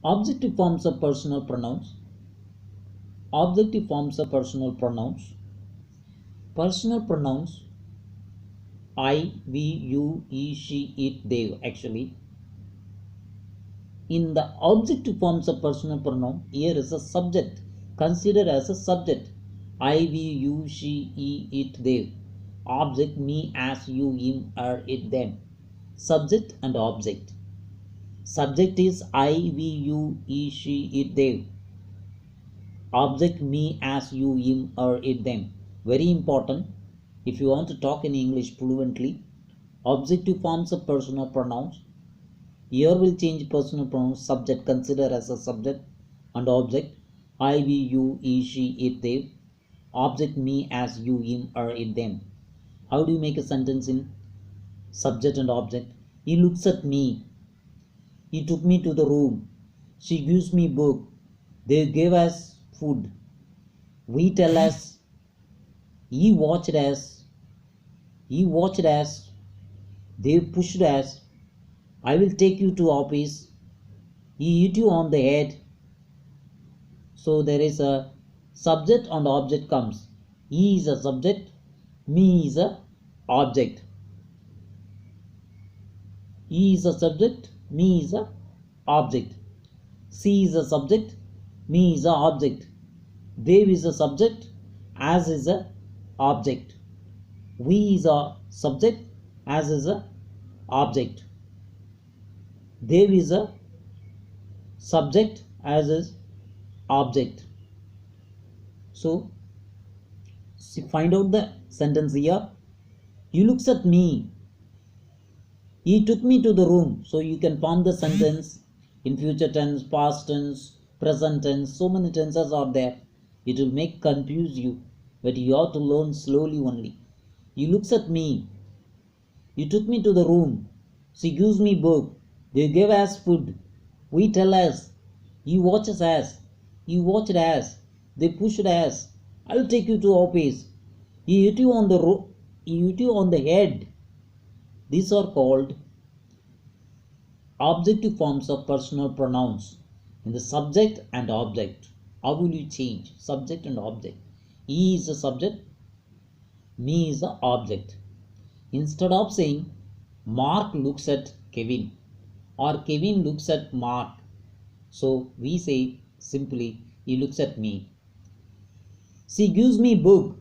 Objective forms of personal pronouns. Objective forms of personal pronouns. Personal pronouns I, we, you, he, she, it, they. Actually, in the objective forms of personal pronoun, here is a subject. Consider as a subject. I, we, you, she, he, it, they. Object me, as, you, him, her, it, them. Subject and object. Subject is I, we, you, he, she, it, they. Object me, as, you, him, her, it, them. Very important if you want to talk in English fluently. Objective forms of personal pronouns. Here will change personal pronouns. Subject consider as a subject and object. I, we, you, he, she, it, they. Object me, as, you, him, her, it, them. How do you make a sentence in subject and object? He looks at me. He took me to the room. She gives me book. They gave us food. We tell us. He watched us. He watched us. They pushed us. I will take you to office. He hit you on the head. So there is a subject and object comes. He is a subject. Me is a object. He is a subject. Me is a object. She is a subject. Me is a object. They is a subject. As is a object. We is a subject. As is a object. They is a subject. As is object. So find out the sentence here. He looks at me. He took me to the room. So you can form the sentence in future tense, past tense, present tense. So many tenses are there. It will make confuse you, but you have to learn slowly only. He looks at me. He took me to the room. She gives me book. They give us food. We tell us. He watches us. He watched us. They pushed us. I will take you to office. He hit you on the he hit you on the head. These are called objective forms of personal pronouns in the subject and object. How will you change subject and object? He is the subject, me is the object. Instead of saying Mark looks at Kevin or Kevin looks at Mark, so we say simply he looks at me. She gives me book.